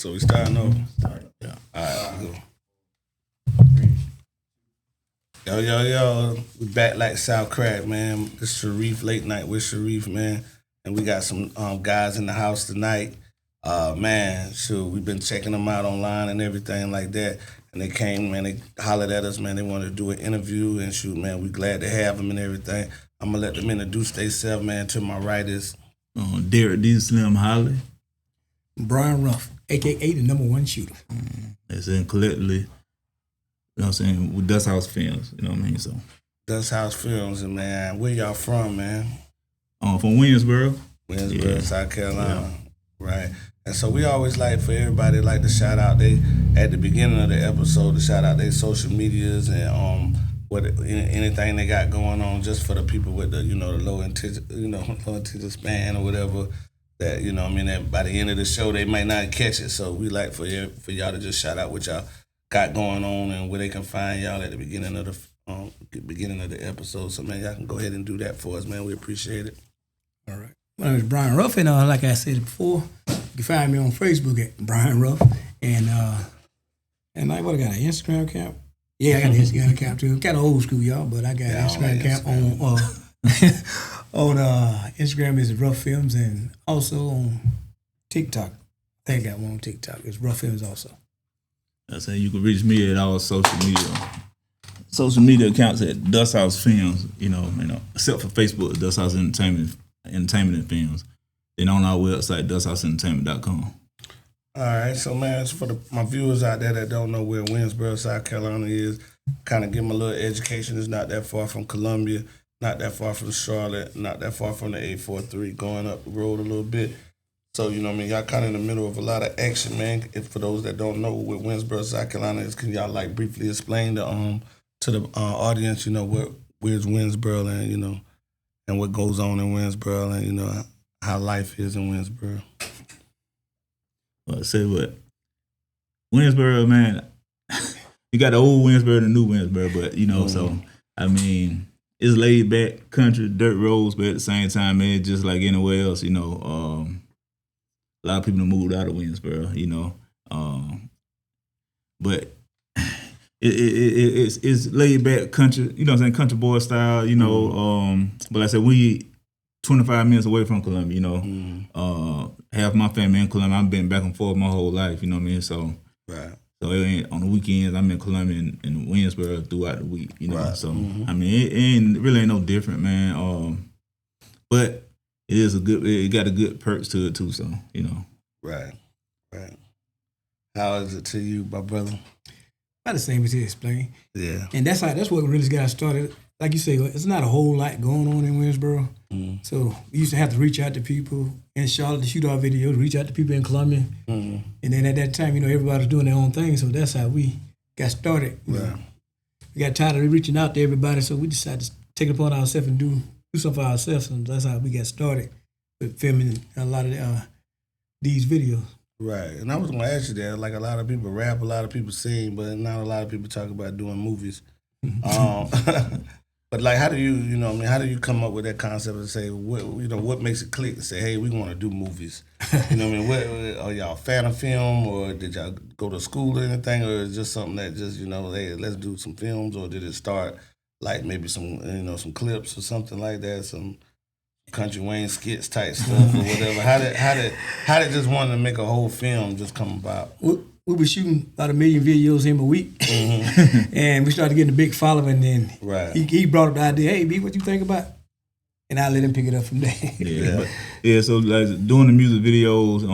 So we starting over. Yeah. All right, cool. Yo. We back like South Crack, man. It's Sharif, late night with Sharif, man. And we got some guys in the house tonight. Man, shoot, we've been checking them out online and everything like that. And they came, man, they hollered at us, man. They wanted to do an interview and shoot, man, we glad to have them and everything. I'm going to let them introduce themselves, man. To my right is Derrick Slim Holley. Brian Ruff, a.k.a. the #1 shooter. It's in collectively, you know what I'm saying, with Dust House Films, you know what I mean? So, Dust House Films, and man, where y'all from, man? from Williamsboro. Williamsboro, South Carolina. Right. And so we always like for everybody like to shout out they at the beginning of the episode to shout out their social medias and what anything they got going on just for the people with the the low attention span or whatever that that by the end of the show they might not catch it. So we like for y'all to just shout out what y'all got going on and where they can find y'all at the beginning of the episode. So man, y'all can go ahead and do that for us, man. We appreciate it. All right. My name is Brian Ruff, and like I said before, you can find me on Facebook at Brian Ruff, and like what I got an Instagram account. Yeah, I got an Instagram account too. Kind of old school, y'all, but I got an Instagram account on Instagram is Ruff Films, and also on TikTok. I think I got one on TikTok. It's Ruff Films also. I say you can reach me at all social media accounts at Dust House Films. Except for Facebook, Dust House Entertainment and Films. Then on our website, dusthouseentertainment.com. All right, so man, it's for my viewers out there that don't know where Williamsboro, South Carolina is, kind of give them a little education. It's not that far from Columbia, not that far from Charlotte, not that far from the 843, going up the road a little bit. So, y'all kind of in the middle of a lot of action, man. If for those that don't know what Williamsboro, South Carolina is, can y'all like briefly explain to the audience, where's Williamsboro and what goes on in Williamsboro and, how life is in Williamsboro? Well, say what? Williamsboro, man, you got the old Williamsboro and the new Williamsboro, but, so, I mean, it's laid back country, dirt roads, but at the same time, man, it's just like anywhere else, a lot of people have moved out of Williamsboro, but it's laid back country, country boy style, but like I said, we 25 minutes away from Columbia, half my family in Columbia. I've been back and forth my whole life, you know what I mean? So, right. So on the weekends, I'm in Columbia and Williamsboro throughout the week, Right. So, I mean, it really ain't no different, man. But it got a good perks to it too, so, Right. How is it to you, my brother? About the same as he explained. Yeah. And that's what really got started. Like you say, it's not a whole lot going on in Williamsboro. So we used to have to reach out to people in Charlotte to shoot our videos, reach out to people in Columbia. And then at that time, everybody was doing their own thing. So that's how we got started. Right. We got tired of reaching out to everybody, so we decided to take it upon ourselves and do something for ourselves. And that's how we got started with filming a lot of these videos. Right. And I was going to ask you that. Like, a lot of people rap, a lot of people sing, but not a lot of people talk about doing movies. But like, how do you, how do you come up with that concept and say, what makes it click and say, hey, we want to do movies? What, are y'all a fan of film, or did y'all go to school or anything, or is it just something that just, hey, let's do some films, or did it start like maybe some, some clips or something like that, some Country Wayne skits type stuff or whatever? How did just wanting to make a whole film just come about? We were shooting about 1 million videos in a week, and we started getting a big following. And then he brought up the idea, "Hey, B, what you think about?" And I let him pick it up from there. So like doing the music videos,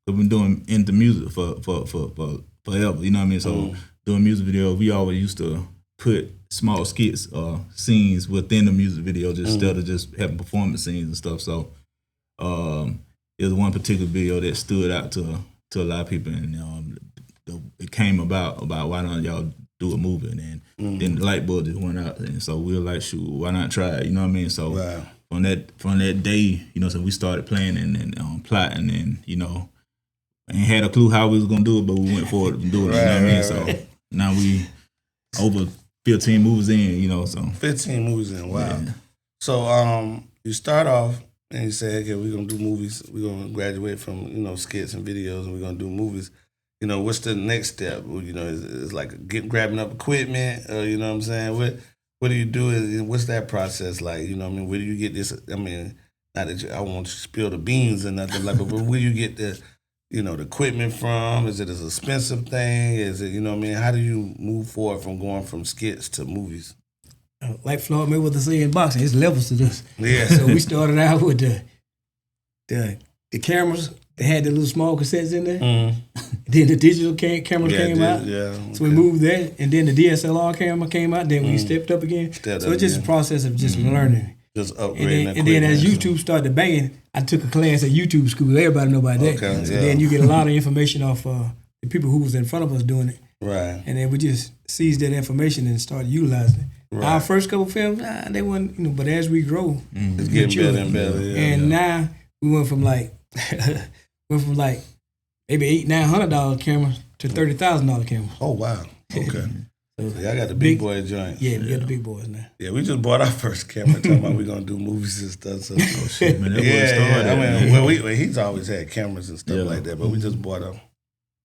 we've been doing into music for forever. You know what I mean? So doing music videos, we always used to put small skits or scenes within the music video, just instead of just having performance scenes and stuff. So it was one particular video that stood out to a lot of people, and it came about why don't y'all do a movie, and then the light bulb just went out, and so we were like, shoot, why not try it? You know what I mean? So from that day, so we started planning and plotting, and ain't had a clue how we was gonna do it, but we went forward and do it. You know what I mean? So now we over 15 movies in, so 15 movies in. Wow. Yeah. So you start off and you say, okay, we're gonna do movies. We're gonna graduate from skits and videos, and we're gonna do movies. What's the next step? Is like grabbing up equipment. You know what I'm saying? What do you do? What's that process like? You know what I mean? Where do you get this? I mean, not that I won't spill the beans or nothing like, but where do you get the equipment from? Is it an expensive thing? Is it, what I mean? How do you move forward from going from skits to movies? Like Floyd Mayweather say in boxing, it's levels to this. Yeah. So we started out with the cameras. They had the little small cassettes in there. Mm-hmm. Then the digital cameras came out. Yeah. Okay. So we moved that, and then the DSLR camera came out. Then we stepped up again. So it's just a process of just learning. Just upgrading. And then as YouTube started banging, I took a class at YouTube school. Everybody know about that. Okay, so then you get a lot of information off the people who was in front of us doing it. Right. And then we just seized that information and started utilizing it. Right. Our first couple films, they weren't, but as we grow, it's getting better and better. Yeah, and now we went from like maybe $800-900 cameras to $30,000 cameras. Oh wow! Okay. I got the big boy joint. Yeah, we got the big boys now. Yeah, we just bought our first camera. Talking about we're gonna do movies and stuff. So, shit, man, that I mean, he's always had cameras and stuff like that, but we just bought them.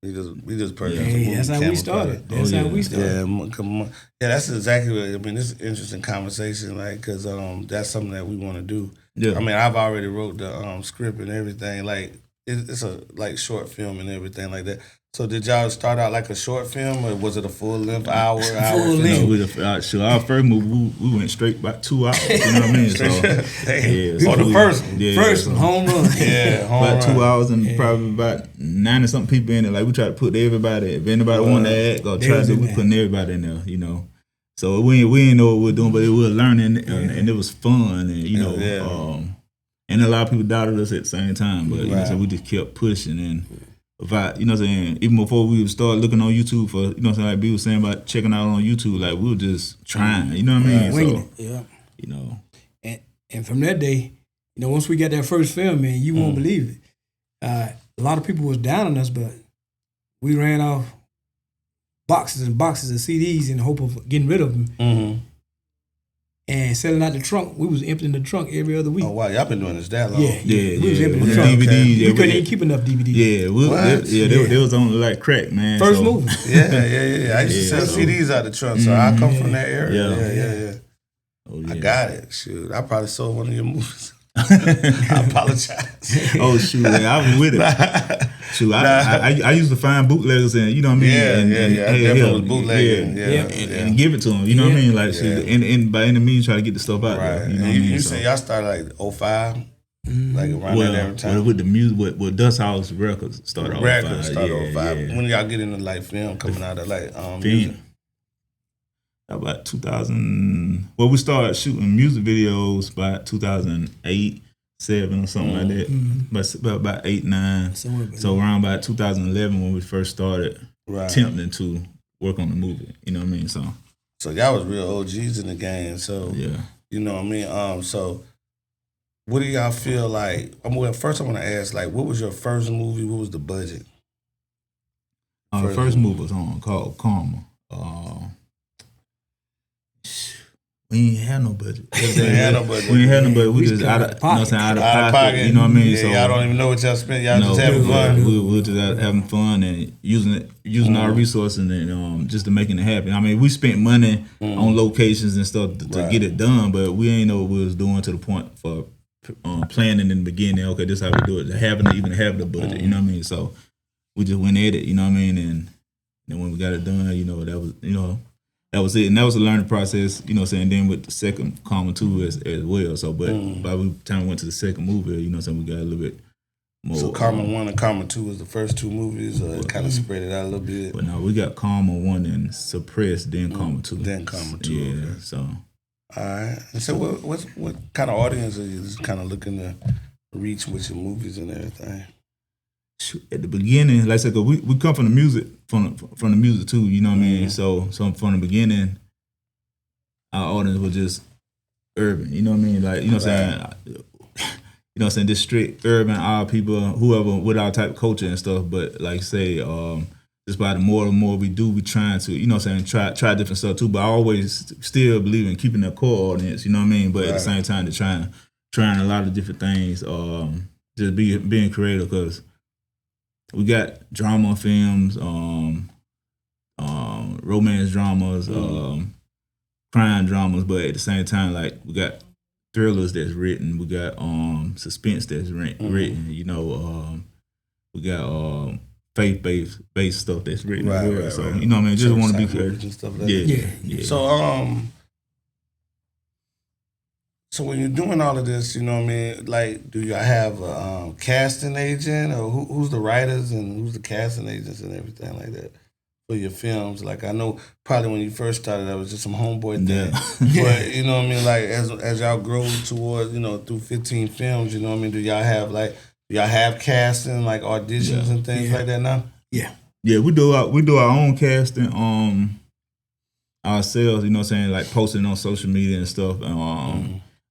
We just purchased. That's how we started. That's how we started. Yeah, come on. Yeah, that's exactly what I mean. This is an interesting conversation, like, because that's something that we want to do. Yeah. I mean, I've already wrote the script and everything. Like, it's a like short film and everything like that. So did y'all start out like a short film, or was it a full length hour? Full length. Our first movie, we went straight about 2 hours. You know what I mean? So, the first one. First one, home run. Yeah, home about run. 2 hours and probably about 90 something people in it. Like we try to put everybody. If anybody wanted to act or try to, we putting everybody in there. So we didn't know what we were doing, but we were learning, and it was fun, and and a lot of people doubted us at the same time. But so we just kept pushing and. If even before we would start looking on YouTube for, like B was saying about checking out on YouTube, like we were just trying, you know what I mean? So, And from that day, once we got that first film, man, you won't believe it. A lot of people was down on us, but we ran off boxes and boxes of CDs in the hope of getting rid of them. Mm-hmm. And selling out the trunk, we was emptying the trunk every other week. Oh wow, y'all been doing this that long? Yeah. We was emptying the trunk. DVDs, we couldn't even keep enough DVDs. They was on like crack, man. First movie. Yeah. I used to sell CDs out the trunk, so I come from that area. Yeah. Oh, yeah. I got it. Shoot, I probably sold one of your movies. I apologize. Oh shoot, man, I was with it. Shoot, I used to find bootleggers and I definitely was bootlegging. And give it to them. You know what I mean? Like, and by any means, try to get the stuff out there. You know what I mean? You say y'all started like 05, like around that every time. With the music, with Dust House Records started 05. Records started 05. When y'all get into like film coming out of like music? About 2000. Well, we started shooting music videos by 2008, 7 or something like that. Mm-hmm. About 8, 9. So around about 2011 when we first started attempting to work on the movie. You know what I mean? So y'all was real OGs in the game. So you know what I mean? So what do y'all feel like? First I want to ask, like, what was your first movie? What was the budget? First movie was called Karma. We ain't had no budget. We was just out of pocket. You know what I mean? Yeah, so y'all don't even know what y'all spent. Y'all just having fun. We were just out having fun and using our resources and just to making it happen. I mean, we spent money on locations and stuff to get it done, but we ain't know what we was doing to the point for planning in the beginning. Okay, this is how we do it. Having the budget. You know what I mean? So we just went at it. You know what I mean? And then when we got it done, that was that was it, and that was a learning process, then with the second Karma 2 as well. So, but by the time we went to the second movie, we got a little bit more. So Karma 1 and Karma 2 was the first two movies, or it kind of spread it out a little bit? But no, we got Karma 1 and Suppressed, then Karma 2. Then Karma 2, yeah, okay. So. All right. And so what kind of audience are you just kind of looking to reach with your movies and everything? At the beginning, like I said, 'cause we come from the music, from the music too, you know what I mean? So from the beginning, our audience was just urban, you know what I mean? Like, what I'm saying, just strict urban, our people, whoever with our type of culture and stuff. But like say, just by the more and more we do, we trying to, try different stuff too. But I always still believe in keeping the core audience, you know what I mean? But at the same time, to try trying a lot of different things. Just being creative because we got drama films, romance dramas, crime dramas, but at the same time, like we got thrillers that's written, we got suspense that's written. You know, we got faith-based stuff that's written as well. So you know what I mean, just want to be creative and stuff like yeah. So when you're doing all of this, you know what I mean, like, do you have a casting agent, or who's the writers and who's the casting agents and everything like that for your films? Like, I know probably when you first started, that was just some homeboy thing. But, you know what I mean, like, as y'all grow towards, you know, through 15 films, you know what I mean, do y'all have casting, like auditions and things like that now? Yeah. Yeah, we do our own casting ourselves, you know what I'm saying, like posting on social media and stuff.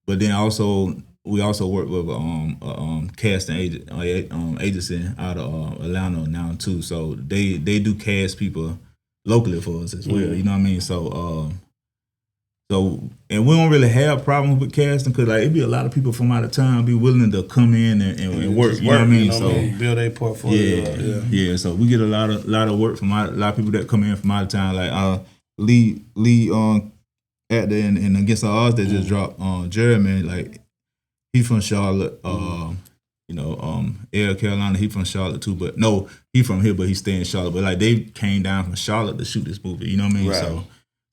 But then we also work with a casting agency out of Atlanta now too. So they do cast people locally for us as well. You know what I mean? So and we don't really have problems with casting because like it'd be a lot of people from out of town be willing to come in and work. You know what I mean? So build a portfolio. Yeah. So we get a lot of work from a lot of people that come in from out of town. Like lead actor and Against All Odds that just dropped Jeremy, like he from Charlotte, Air Carolina, he from Charlotte too, but no, he from here, but he stay in Charlotte. But like they came down from Charlotte to shoot this movie, you know what I mean? Right.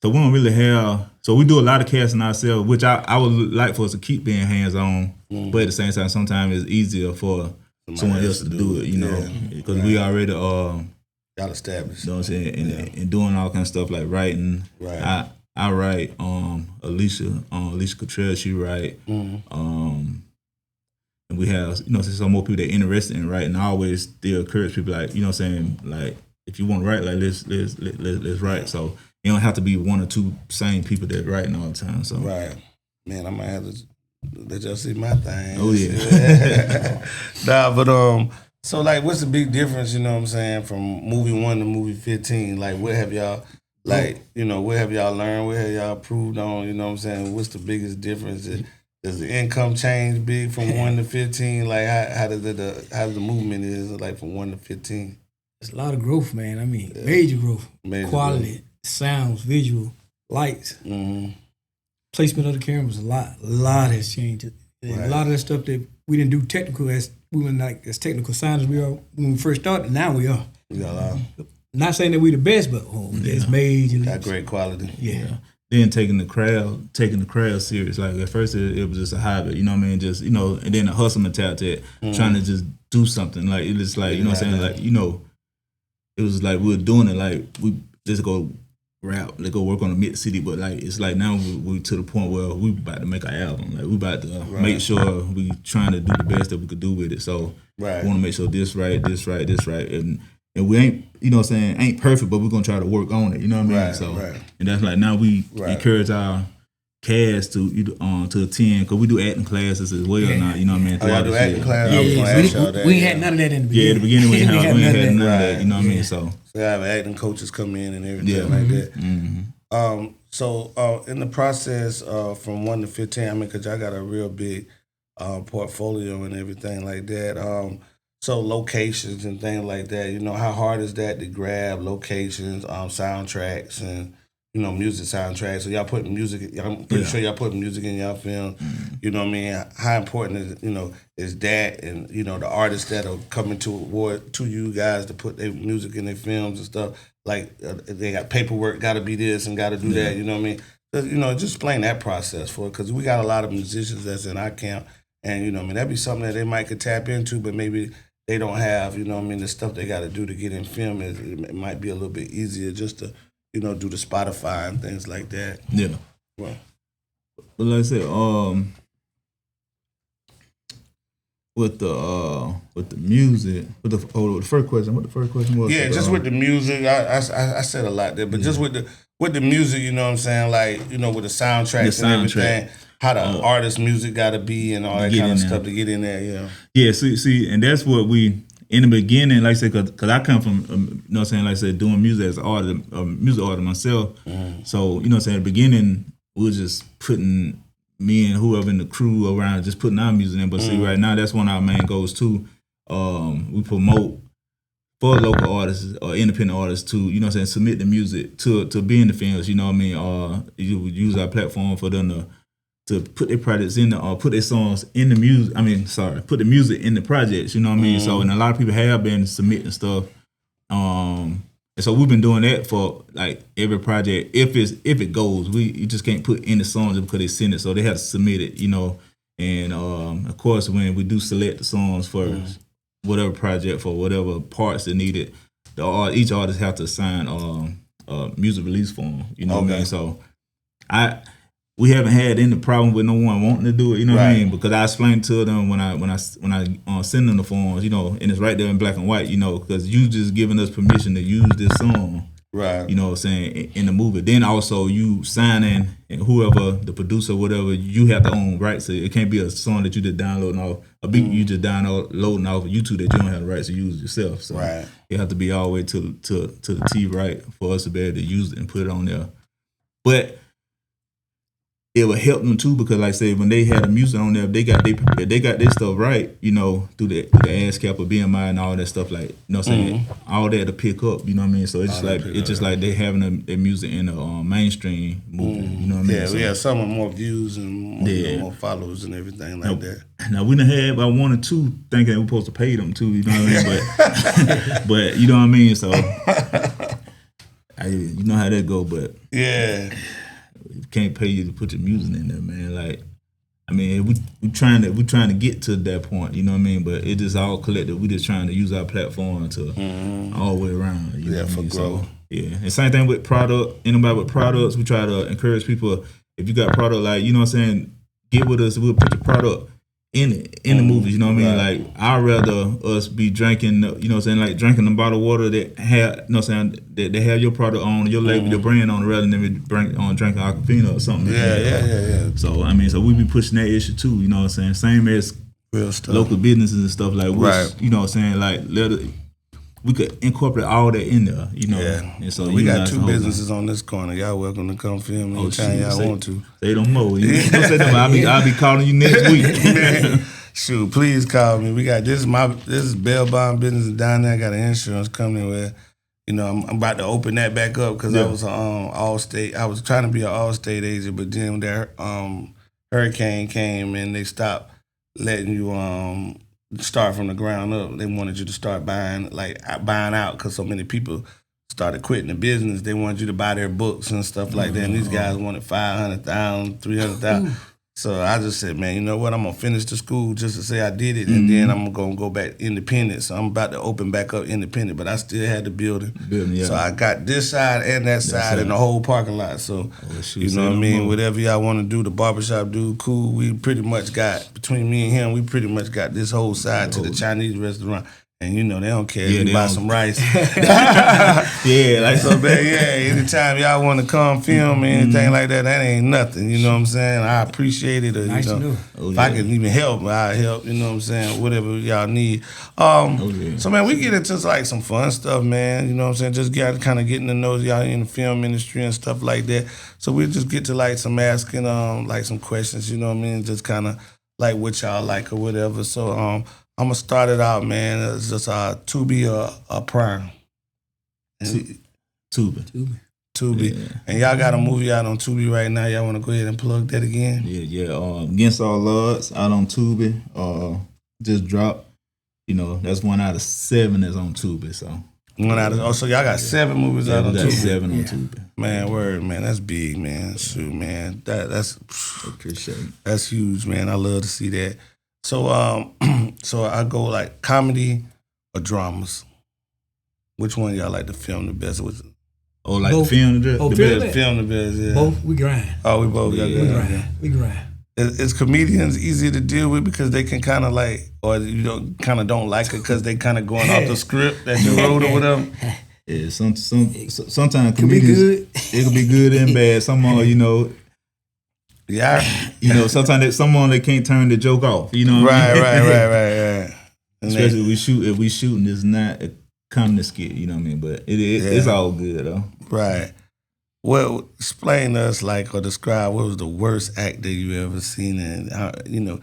So we don't really have, so we do a lot of casting ourselves, which I would like for us to keep being hands on, but at the same time, sometimes it's easier for someone else to do it, you know, because we already y'all established. You know what I'm saying? And doing all kind of stuff like writing. Right. I write, Alicia Cottrell, she write, and we have, you know, some more people that are interested in writing. I always still encourage people, like, you know what I'm saying, like, if you want to write, like, let's write. So you don't have to be one or two same people that writing all the time. So right, man, I might have to let y'all see my thing. Oh yeah. So like, what's the big difference? You know what I'm saying, from movie 1 to movie 15? Like, what have y'all? Like, you know, what have y'all learned? What have y'all improved on? You know what I'm saying? What's the biggest difference? Does the income change big from 1 to 15? Like, how does the movement is like from 1 to 15? It's a lot of growth, man. I mean, major growth. Quality, sounds, visual, lights, placement of the cameras. A lot has changed. A lot of the stuff that we didn't do technical as we were like as technical sound as we are when we first started. Now we are. We got a lot. Not saying that we the best, but it's major. Got great quality. Yeah. Then taking the craft serious. Like at first it was just a hobby, you know what I mean? Just, you know, and then a hustle mentality, trying to just do something. Like it was like, you know what I'm saying? Like, you know, it was like we were doing it like we just go rap, let's go work on the mid city, but like it's like now we to the point where we about to make our album. Like we about to make sure we trying to do the best that we could do with it. So we want to make sure this right. And we ain't, you know what I'm saying, ain't perfect, but we're going to try to work on it, you know what I mean? And that's like, now we encourage our cast to attend, because we do acting classes as well now, you know what I mean? Oh, y'all do acting classes? We ain't had none of that in the beginning. Yeah, in the beginning we ain't had none of that, you know what I mean? So you have acting coaches come in and everything like that. So in the process from 1 to 15, I mean, because y'all got a real big portfolio and everything like that. So locations and things like that, you know, how hard is that to grab locations, soundtracks, and, you know, music soundtracks? So y'all putting music, I'm pretty sure y'all putting music in y'all film. You know what I mean? How important is, you know, is that, and, you know, the artists that are coming to you guys to put their music in their films and stuff, like they got paperwork, got to be this and got to do that, you know what I mean? You know, just explain that process for it, because we got a lot of musicians that's in our camp, and, you know what I mean, that'd be something that they might could tap into, but maybe they don't have, you know what I mean, the stuff they got to do to get in film. It might be a little bit easier just to, you know, do the Spotify and things like that. Yeah. Well, but like I said, with the music, with the first question, what the first question was? Yeah, just with the music, I said a lot there, but just with the music, you know what I'm saying, like, you know, with the soundtracks and everything, how the artist music got to be and all that kind of stuff to get in there, yeah. Yeah, see, and that's what we, in the beginning, like I said, because I come from, you know what I'm saying, like I said, doing music as an artist, music artist myself. So, you know what I'm saying, at the beginning, we were just putting me and whoever in the crew around just putting our music in. But see, right now that's one of our main goals too. We promote for local artists or independent artists to, you know what I'm saying, submit the music to be in the films, you know what I mean? You would use our platform for them to put their projects in or put their songs in the music. Put the music in the projects, you know what I mean? So, and a lot of people have been submitting stuff. And so we've been doing that for like every project. If it goes, you just can't put in the songs because they send it, so they have to submit it, you know. And of course, when we do select the songs for whatever project for whatever parts that needed, each artist have to sign a music release form, you know what I mean? So we haven't had any problem with no one wanting to do it, you know what I mean? Because I explained to them when I send them the forms, you know, and it's right there in black and white, you know, because you just giving us permission to use this song, right? You know what I'm saying, in the movie. Then also you signing, and whoever the producer, whatever, you have to own rights. So it can't be a song that you just downloading off a beat you just downloading off of YouTube that you don't have the rights to use yourself. So it have to be all the way to the T right for us to be able to use it and put it on there. But it would help them too, because like I said, when they had the music on there, they got their stuff right, you know, through the ASCAP or BMI and all that stuff, like, you know what I'm saying, all that to pick up, you know what I mean? So it's just like they having their music in the mainstream movement, you know what I mean? Yeah, we have some with more views and more followers and everything like that. Now we done had about 1 or 2 thinking we're supposed to pay them too, you know what I mean? But you know what I mean? So you know how that go, but can't pay you to put your music in there, man. Like, I mean, we trying to get to that point, you know what I mean? But it just all collective. We just trying to use our platform to all the way around. You know what I mean? growth. So, and same thing with product. Anybody with products, we try to encourage people. If you got product, like, you know what I'm saying, get with us. We'll put your product in the movies, you know what I mean? Like, I'd rather us be drinking, you know what I'm saying, like drinking the bottled water that have, you know what I'm saying, that they have your product on, your label, your brand on, rather than drinking Aquafina or something. Yeah. So, I mean, so we be pushing that issue too, you know what I'm saying? Same as local businesses and stuff, like, which, you know what I'm saying, like, we could incorporate all that in there, you know. And so we got 2 businesses on this corner. Y'all welcome to come film anytime y'all want to. Say no more. You don't say no more. I'll be calling you next week. Shoot, please call me. We got this is bail bond business down there. I got an insurance company where, you know, I'm about to open that back up because I was Allstate. I was trying to be an Allstate agent, but then their hurricane came and they stopped letting you start from the ground up. They wanted you to start buying out because so many people started quitting the business. They wanted you to buy their books and stuff like that. And these guys wanted $500,000, $300,000. So I just said, man, you know what? I'm gonna finish the school just to say I did it, and then I'm gonna go back independent. So I'm about to open back up independent, but I still had the building. So I got this side and that side and the whole parking lot. So you know what I mean? Whatever y'all want to do, the barbershop dude, cool. We pretty much got, between me and him, we pretty much got this whole side to the Chinese restaurant. And you know, they don't care if you buy some rice. So anytime y'all want to come film or anything like that, that ain't nothing. You know what I'm saying? I appreciate it. Or, nice you know, if I can even help, I'll help. You know what I'm saying? Whatever y'all need. So, man, we get into like some fun stuff, man. You know what I'm saying? Just kind of getting to know y'all in the film industry and stuff like that. So we'll just get to like some asking like some questions, you know what I mean? Just kind of like what y'all like or whatever. So, I'm gonna start it out, man. It's just Tubi or Prime. Tubi. Yeah. And y'all got a movie out on Tubi right now. Y'all want to go ahead and plug that again? Yeah. Against All Odds out on Tubi. Just dropped. You know, that's 1 out of 7 that's on Tubi. So 1 out of so y'all got 7 movies out on Tubi. 7 on Tubi. Man, word, man. That's big, man. Shoot, man. That's appreciate it. That's huge, man. I love to see that. So so I go like comedy or dramas. Which one y'all like to film the best? Both. The film the best? Film the best, yeah. Both, we grind. Oh, we both got good. We grind. Is comedians easier to deal with because they can kind of like, or you don't like it because they kind of going off the script that you wrote or whatever? Yeah, sometimes comedians, it can be good and bad. Some are, you know. Yeah, you know, sometimes someone they can't turn the joke off. You know what I mean? Right. Especially if we shooting is not a comedy skit. You know what I mean? But it's all good though. Right. Well, explain to us, like, or describe what was the worst actor you ever seen, and how, you know,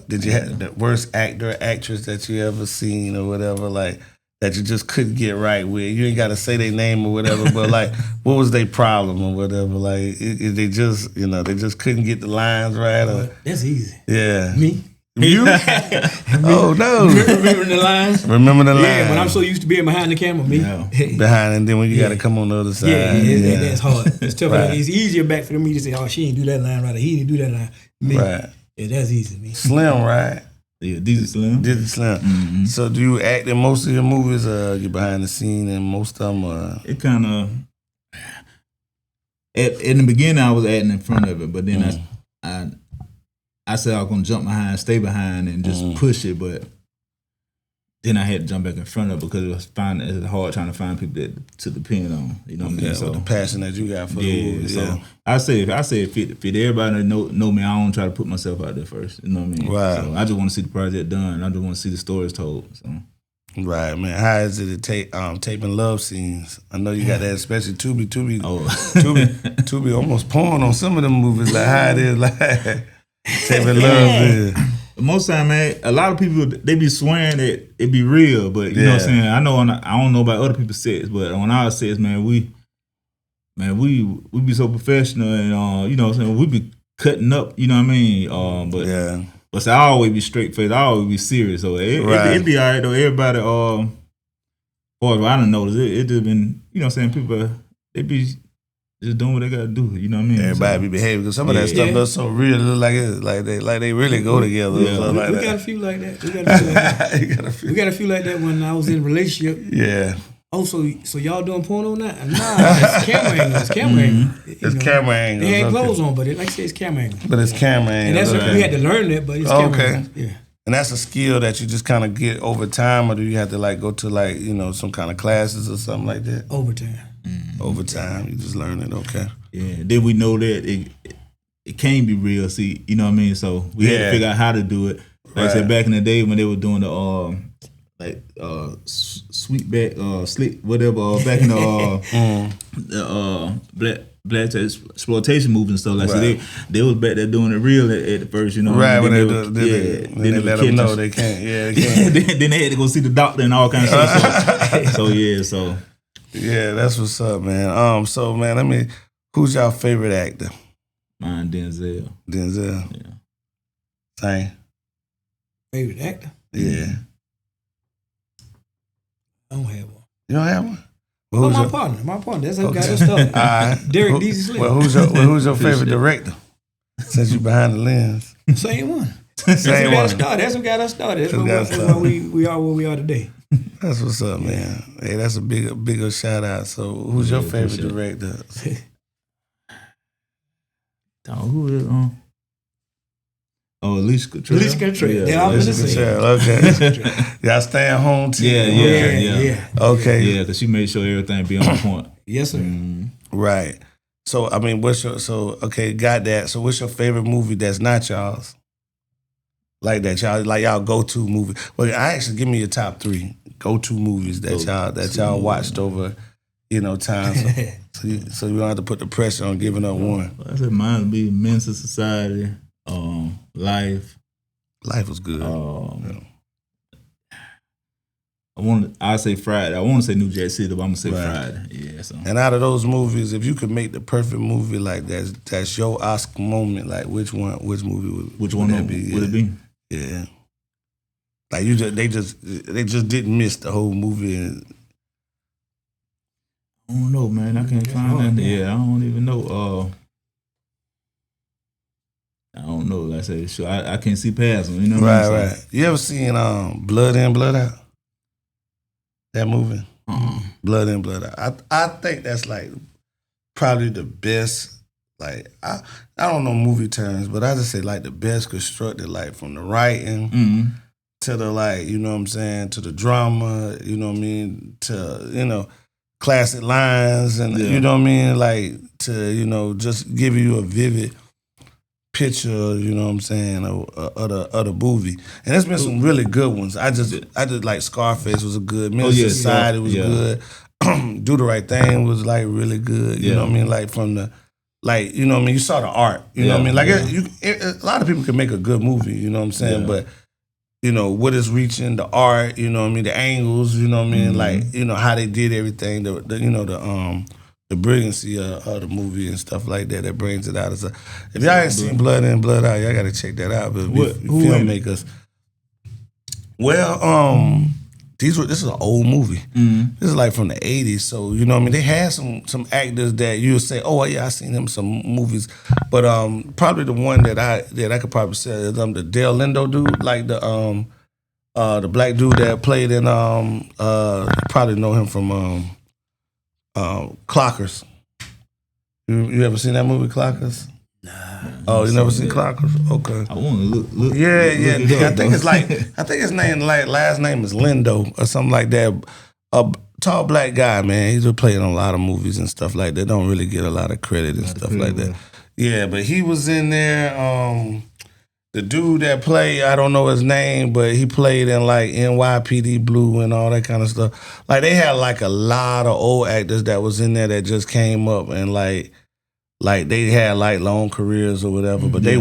did you have the worst actor, actress that you ever seen, or whatever, like that you just couldn't get right with? You ain't got to say their name or whatever, but like, what was their problem or whatever? Like, they just, they just couldn't get the lines right. Or, that's easy. Yeah, me. You? Oh no! Remembering the lines. Remember the lines. Yeah, when I'm so used to being behind the camera, me. Yeah. Behind, and then when you got to come on the other side. Yeah, that's hard. It's tough. Right. It's easier back for me to say, "Oh, she ain't do that line right. Or he didn't do that line." Me. Right. Yeah, that's easy. Me. Slim, right? Yeah, Dizzy Slim. Dizzy Slim. Mm-hmm. So, do you act in most of your movies? You behind the scene in most of them? It kind of. In the beginning, I was acting in front of it, but then I said I was gonna jump behind, stay behind, and just push it, but then I had to jump back in front of it because it was hard trying to find people to depend on. You know what I mean? Yeah, so the passion that you got for the movie. So I say if fit everybody know me, I don't try to put myself out there first. You know what I mean? Right. So I just want to see the project done. I just want to see the stories told. So. Right, man. How is it to taping love scenes? I know you got that, especially Tubi. Tubi almost porn on some of them movies. Like how it is, like taping love. Most time, man, a lot of people they be swearing that it be real, but you know what I'm saying. I don't know about other people's sets, but on our sets, man, we be so professional, and you know what I'm saying. We be cutting up, you know what I mean. But I always be straight faced. I always be serious. So it be all right though. Everybody, boy, I don't notice it just been, you know what I'm saying. People they be just doing what they gotta do. You know what I mean? Everybody be behaving because some of that stuff looks so real. It look like they really go together. Yeah. We got a few like that. We got a few like that when I was in a relationship. Yeah. Oh, so y'all doing porno now? Nah, it's camera angles. It's camera angles. It's camera angles. They had clothes on, but like I said, it's camera angles. But it's camera angles. And that's we had to learn that, but it's camera angles. Yeah. And that's a skill that you just kind of get over time, or do you have to like go to like, some kind of classes or something like that? Over time. Over time, you just learn it. Okay. Yeah. Then we know that it can be real. See, you know what I mean? So we had to figure out how to do it. Like I said, back in the day when they were doing the sweet back slick whatever back in the black exploitation movies and stuff like that. So they was back there doing it real at the first, you know. Right, when then they let them know they can't. Yeah, they can't. then they had to go see the doctor and all kinds of stuff. So yeah, that's what's up, man. So man, who's your favorite actor? Mine, Denzel. Denzel. Yeah. Same. Favorite actor? Yeah. I don't have one. You don't have one? Well, my partner. That's how got us started. Derrick Dizzy Slim. Well, who's your favorite director? Since you behind the lens. Same one. Same one. That's what got us started. That's why we are where we are today. That's what's up, man. Hey, that's a bigger shout out. So, who's your favorite director? Who is Alicia Cottrell. Alicia Cottrell. Yeah, I'm gonna say. Okay. Y'all staying home too. Yeah. Okay. Yeah, because she made sure everything be on point. Yes, sir. Right. So got that. So what's your favorite movie that's not y'all's? Like that, y'all go-to movie. Well, give me your top 3 go-to movies that y'all watched over, time. So you don't have to put the pressure on giving up one. I said mine would be Men's Society. Life was good. I say Friday. I want to say New Jack City, but I'm gonna say Friday. Yeah. So. And out of those movies, if you could make the perfect movie like that's your Oscar moment. Like which movie would that be? Would it be? Yeah. Like they just didn't miss the whole movie. I don't know, man. I can't find that. Yeah, I don't even know. I don't know. Like I said, sure, I can't see past them. You know what I'm saying? Right. You ever seen Blood In, Blood Out? That movie? Blood In, Blood Out. I think that's like probably the best. Like I don't know movie terms, but I just say like the best constructed, like from the writing to the to the drama. You know what I mean? To classic lines and you know what I mean, like to just give you a vivid picture, you know what I'm saying, of the movie. And there's been some really good ones. I just like Scarface was a good. Men's Society was good. Do the Right Thing was like really good. You know what I mean? Like from the, like, you know what I mean? You saw the art. You know what I mean? Like a lot of people can make a good movie. You know what I'm saying? But you know what is reaching, the art. You know what I mean? The angles. You know what I mean? Like, you know how they did everything. The brilliancy of the movie and stuff like that brings it out. If y'all ain't seen Blood In, Blood Out, y'all got to check that out. But who filmmakers? Well, this is an old movie. This is like from the 80s. So, you know what I mean? They had some actors that you'll say, oh, yeah, I seen him in some movies. But probably the one that I could probably say is the Del Lindo dude, like the black dude that played in, probably know him from Clockers. You ever seen that movie, Clockers? Nah. Oh, you never seen Clockers? Okay. I want to look. Yeah. Look I think it's like, I think his name, like, last name is Lindo or something like that. A tall black guy, man. He's been playing on a lot of movies and stuff like that. Don't really get a lot of credit and stuff like that. Yeah, but he was in there. The dude that played, I don't know his name, but he played in like NYPD Blue and all that kind of stuff. Like they had like a lot of old actors that was in there that just came up and like they had like long careers or whatever, but they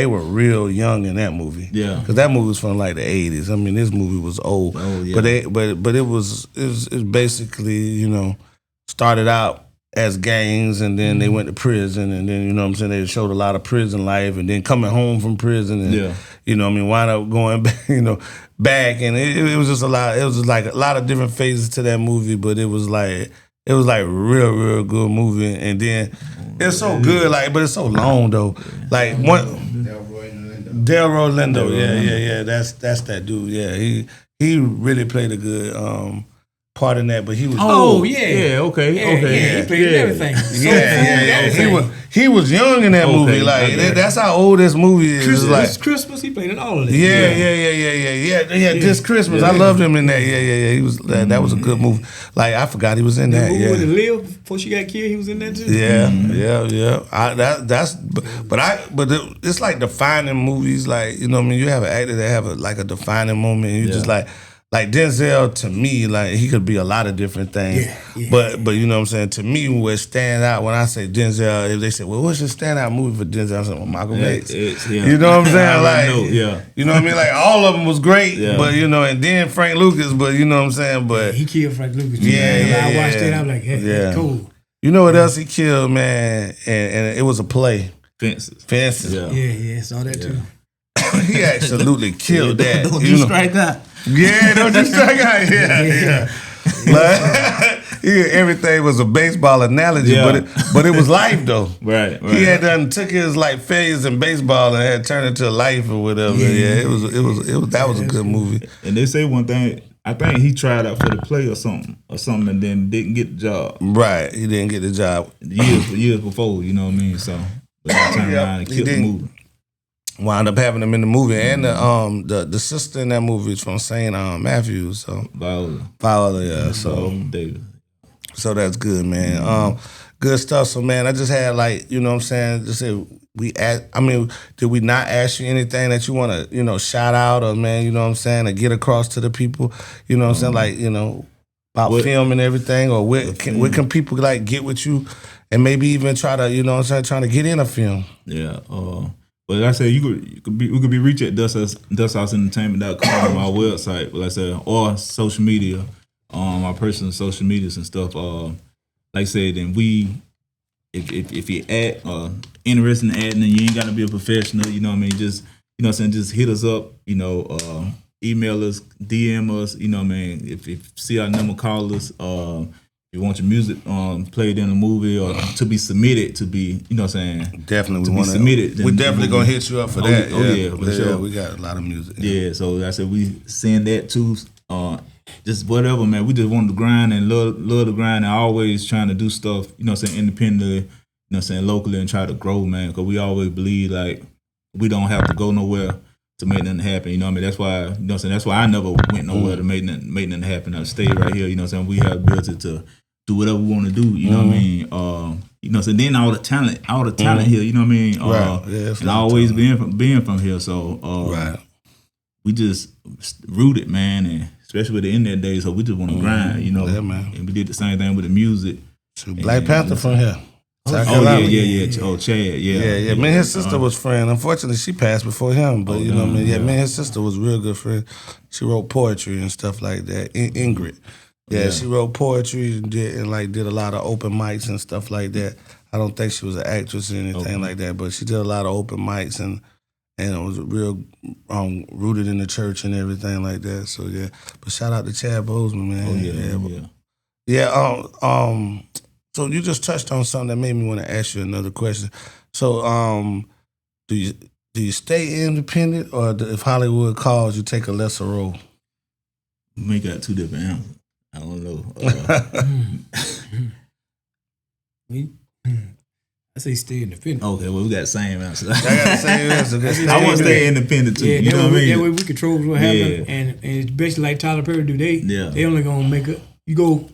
were real young in that movie. Yeah, because that movie was from like the 80s. I mean, this movie was old. Oh yeah. But it was basically, you know, started out as gangs, and then they went to prison, and then, you know what I'm saying, they showed a lot of prison life, and then coming home from prison, and you know what I mean, wound up going back, you know, back, and it was just a lot. It was just like a lot of different phases to that movie, but it was like real good movie, and then it's so good, like, but it's so long though. Like one Delroy Lindo, yeah, that's that dude. Yeah, he really played a good part in that, but he was okay. He played everything. He was young in that movie. Like that's how old this movie is. This Christmas, he played in all of it. Yeah. This Christmas, I loved him in that. Yeah. He was that was a good movie. Like I forgot he was in that. Yeah. When he lived before she got killed, he was in that too. But it's like defining movies. Like, you know what I mean, you have an actor that have a defining moment, and you just like Denzel, to me, like he could be a lot of different things. But you know what I'm saying? To me, what stand out when I say Denzel, if they say, well, what's your standout movie for Denzel? I say, well, Malcolm X. You know what I'm saying? Like, you know what I mean? Like all of them was great, but you know, and then Frank Lucas, but you know what I'm saying? But he killed Frank Lucas. I watched it. I'm like, hey, cool. You know what else he killed, man? And it was a play. Fences. Yeah, saw that too. He absolutely killed that. Don't you strike out. Yeah, don't you strike out. Yeah. Like, everything was a baseball analogy, but it was life though. Right. He had done took his like failures in baseball and had turned it to life or whatever. Yeah, it was that was a good movie. And they say one thing. I think he tried out for the play or something, and then didn't get the job. Right, he didn't get the job years before. You know what I mean? So but he turned around and killed the movie. Wound up having him in the movie, and the sister in that movie is from St. Matthews. So Viola, yeah. So that's good, man. Good stuff. So man, I just had like, you know what I'm saying, just say did we not ask you anything that you want to, you know, shout out or, man, you know what I'm saying, or get across to the people, you know what I'm saying, like, you know, about film and everything, or where can people like get with you and maybe even try to, you know what I'm saying, trying to get in a film? Yeah. But like I said, we could be reached at dusthousentertainment.com on our website, like I said, or social media, our personal social medias and stuff. Like I said, then if you act interested in acting, and you ain't gotta be a professional, you know what I mean, just, you know what I'm saying, just hit us up, you know, email us, DM us, you know what I mean, if you see our number, call us, you want your music played in a movie or to be submitted to be, you know what I'm saying? Definitely. To be submitted. We're definitely going to hit you up for that. For sure. We got a lot of music. Yeah, so I said we send that too. Just whatever, man. We just want to grind and love the grind and always trying to do stuff, you know what I'm saying, independently, you know what I'm saying, locally, and try to grow, man, because we always believe like we don't have to go nowhere to make nothing happen, you know what I mean? That's why, you know what I'm saying, that's why I never went nowhere to make nothing happen. I stayed right here, you know what I'm saying? We have the ability to do whatever we want to do, you know what I mean? You know, so then all the talent here, you know what I mean? And always being from here, so we just rooted, man, and especially with the internet days. So we just want to grind, you know. Yeah, man. And we did the same thing with the music. Black Panther from here. South Oh Carolina. yeah. Oh, Chad, Yeah. Me and his sister was friends. Unfortunately, she passed before him, but you know what I mean? Yeah, me and his sister was real good friends. She wrote poetry and stuff like that. Ingrid. Yeah, she wrote poetry and did a lot of open mics and stuff like that. I don't think she was an actress or anything like that, but she did a lot of open mics and it was real rooted in the church and everything like that. So yeah, but shout out to Chad Boseman, man. So you just touched on something that made me want to ask you another question. So do you stay independent, or if Hollywood calls, you take a lesser role? We got two different answers. I don't know. I say stay independent. Okay, well, we got the same answer. I got the same answer. I want to stay independent too. You know what I mean? That way we control what happens, and it's basically like Tyler Perry do. They only gonna make it. You go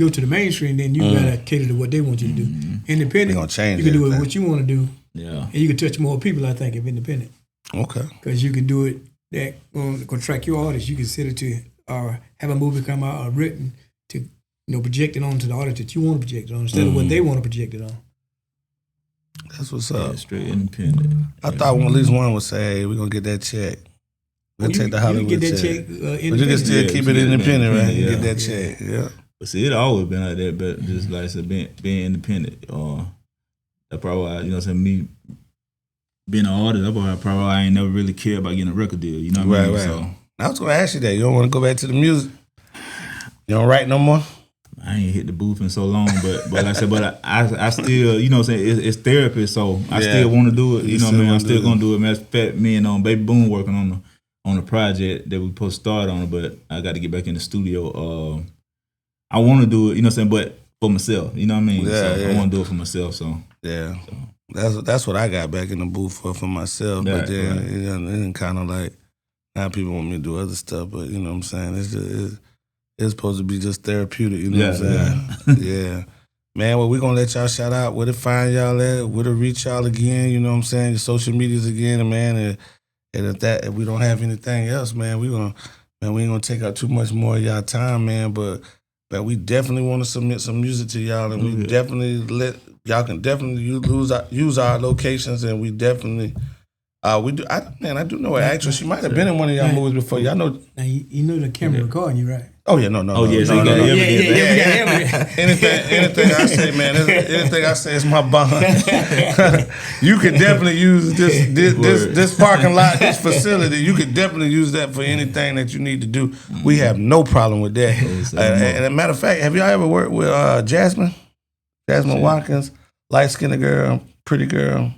to the mainstream, then you gotta cater to what they want you to do. Independent, gonna change you can do what you want to do. Yeah, and you can touch more people. I think if independent. Okay. Because you can do it that contract your artist. You can set it to or have a movie come out or written to project it onto the artist that you want to project it on instead of what they want to project it on. That's what's up. Yeah, straight independent. I thought at least one would say, "Hey, we're gonna get that check. We'll take the Hollywood you get that check. but you can still keep it independent, right? Yeah. Get that check. Yeah. But see, it always been like that. But just like I said, being independent. That probably why, you know what I'm saying, me being an artist, that's probably why I ain't never really cared about getting a record deal. You know what I mean? Right. So I was gonna ask you that. You don't want to go back to the music? You don't write no more? I ain't hit the booth in so long, but like I said, but I still, you know what I'm saying, it's therapy, so I still want to do it. You know what I mean? I'm still gonna do it. Matter of fact, me and Baby Boom working on the project that we supposed to start on, but I got to get back in the studio. I want to do it, you know what I'm saying, but for myself, you know what I mean? I want to do it for myself, so. Yeah. That's what I got back in the booth for myself, but then it kind of like, now people want me to do other stuff, but you know what I'm saying? It's supposed to be just therapeutic, you know what I'm saying? Yeah. Man, well, we're going to let y'all shout out where to find y'all at, where to reach y'all again, you know what I'm saying? Your social medias again, man. And if we don't have anything else, man, we ain't going to take up too much more of y'all time, man. But we definitely want to submit some music to y'all, and we definitely y'all can definitely use our locations, and we definitely... I do know an actress. She might have been in one of y'all movies before. Y'all know. Now you know the camera recording you, right? Oh yeah, no. Anything I say, man. Anything I say is my bond. You could definitely use this parking lot, this facility. You could definitely use that for anything that you need to do. We have no problem with that. And as a matter of fact, have y'all ever worked with Jasmine Watkins, light-skinned girl, pretty girl?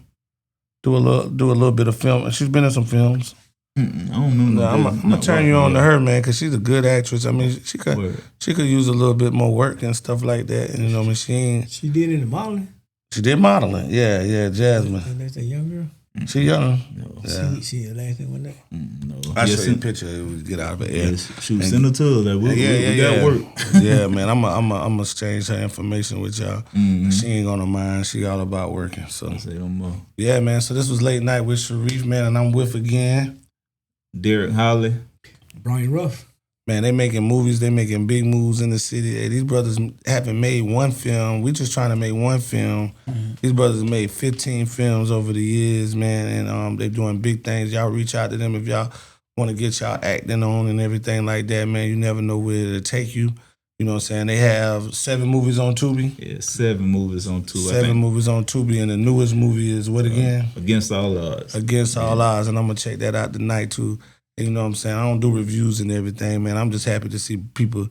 Do a little bit of film. She's been in some films. I don't know. I'm gonna turn you on to her, man, because she's a good actress. I mean, she could use a little bit more work and stuff like that. And you know, she did in the modeling. She did modeling. Yeah, Jasmine. And that's a young girl. She young. No. Yeah. She the last thing one day. No. I show you a picture. We get out of it. Yeah. Send her to us. Like, we got work. Yeah, man. I'm gonna exchange her information with y'all. She ain't gonna mind. She all about working. So I say no more. Yeah, man. So this was Late Night with Sharif, man, and I'm with again Derrick Holley, Brian Ruff. Man, they making movies. They making big moves in the city. Hey, these brothers haven't made one film. We just trying to make one film. These brothers made 15 films over the years, man, and they're doing big things. Y'all reach out to them if y'all want to get y'all acting on and everything like that, man. You never know where it'll take you. You know what I'm saying? They have 7 movies on Tubi. Yeah, 7 movies on Tubi. 7 movies on Tubi, and the newest movie is what again? Against All Odds. Against All Odds, and I'm going to check that out tonight, too. You know what I'm saying? I don't do reviews and everything, man. I'm just happy to see people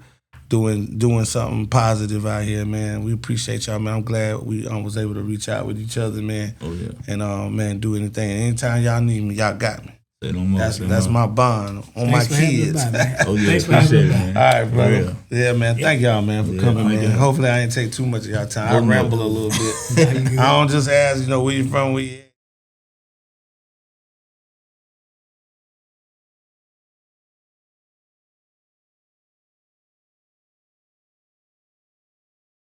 doing something positive out here, man. We appreciate y'all, man. I'm glad we was able to reach out with each other, man. Oh, yeah. And, man, do anything. Anytime y'all need me, y'all got me. Say no more. That's my bond on my kids. Oh, yeah. Appreciate it, man. All right, brother. Yeah, man. Thank y'all, man, for coming, man. Hopefully I ain't take too much of y'all time. I ramble a little bit. I don't just ask, where you from, where you